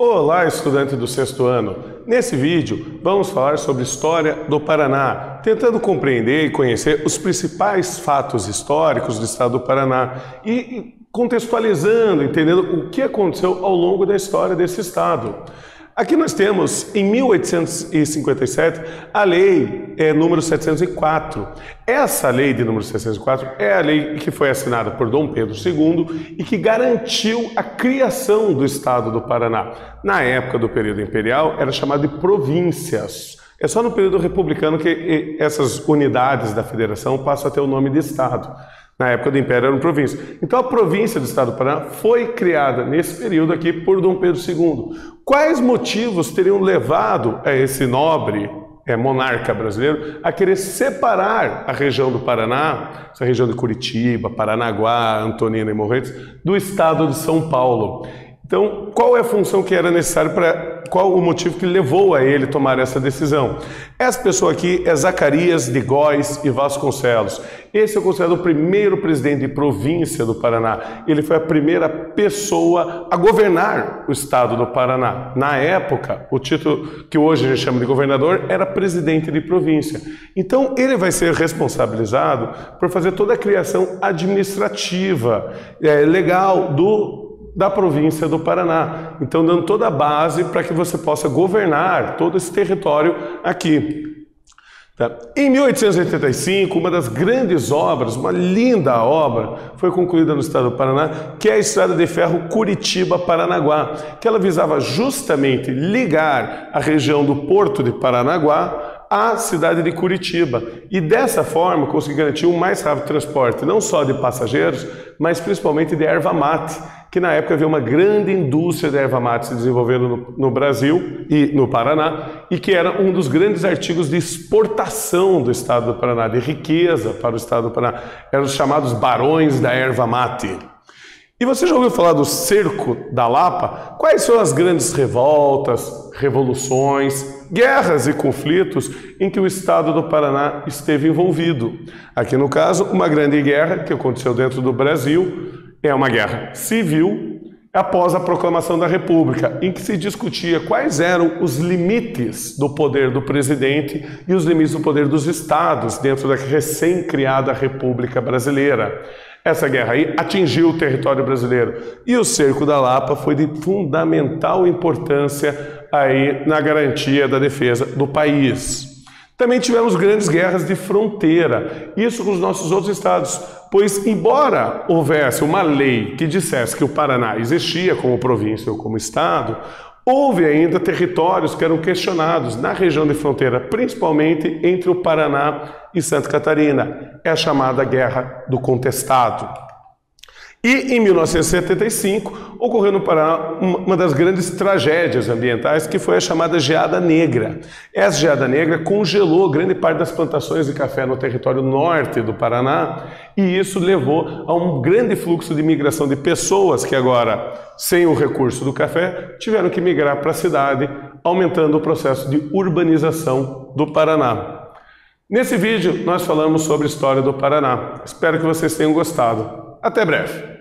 Olá, estudante do sexto ano! Nesse vídeo, vamos falar sobre história do Paraná, tentando compreender e conhecer os principais fatos históricos do estado do Paraná e contextualizando, entendendo o que aconteceu ao longo da história desse estado. Aqui nós temos, em 1857, a lei número 704. Essa lei de número 704 é a lei que foi assinada por Dom Pedro II e que garantiu a criação do estado do Paraná. Na época do período imperial, era chamado de províncias. É só no período republicano que essas unidades da federação passam a ter o nome de estado. Na época do Império eram províncias. Então a província do estado do Paraná foi criada nesse período aqui por Dom Pedro II. Quais motivos teriam levado a esse nobre monarca brasileiro a querer separar a região do Paraná, essa região de Curitiba, Paranaguá, Antonina e Morretes, do estado de São Paulo? Então, qual é a função que era necessária qual o motivo que levou a ele tomar essa decisão? Essa pessoa aqui é Zacarias de Góes e Vasconcelos. Esse é considerado o primeiro presidente de província do Paraná. Ele foi a primeira pessoa a governar o estado do Paraná. Na época, o título que hoje a gente chama de governador era presidente de província. Então, ele vai ser responsabilizado por fazer toda a criação administrativa, legal da província do Paraná. Então, dando toda a base para que você possa governar todo esse território aqui. Tá. Em 1885, uma das grandes obras, uma linda obra, foi concluída no estado do Paraná, que é a Estrada de Ferro Curitiba-Paranaguá, que ela visava justamente ligar a região do Porto de Paranaguá à cidade de Curitiba. E dessa forma conseguir garantir um mais rápido transporte, não só de passageiros, mas principalmente de erva mate, que na época havia uma grande indústria de erva mate se desenvolvendo no Brasil e no Paraná, e que era um dos grandes artigos de exportação do estado do Paraná, de riqueza para o estado do Paraná. Eram os chamados barões da erva mate. E você já ouviu falar do Cerco da Lapa? Quais são as grandes revoltas, revoluções, guerras e conflitos em que o estado do Paraná esteve envolvido? Aqui no caso, uma grande guerra que aconteceu dentro do Brasil, é uma guerra civil após a proclamação da República, em que se discutia quais eram os limites do poder do presidente e os limites do poder dos estados dentro da recém-criada República Brasileira. Essa guerra aí atingiu o território brasileiro e o Cerco da Lapa foi de fundamental importância aí na garantia da defesa do país. Também tivemos grandes guerras de fronteira, isso com os nossos outros estados, pois embora houvesse uma lei que dissesse que o Paraná existia como província ou como estado, houve ainda territórios que eram questionados na região de fronteira, principalmente entre o Paraná e Santa Catarina. É a chamada Guerra do Contestado. E em 1975 ocorreu no Paraná uma das grandes tragédias ambientais, que foi a chamada Geada Negra. Essa Geada Negra congelou grande parte das plantações de café no território norte do Paraná, e isso levou a um grande fluxo de migração de pessoas que agora, sem o recurso do café, tiveram que migrar para a cidade, aumentando o processo de urbanização do Paraná. Nesse vídeo nós falamos sobre a história do Paraná. Espero que vocês tenham gostado. Até breve!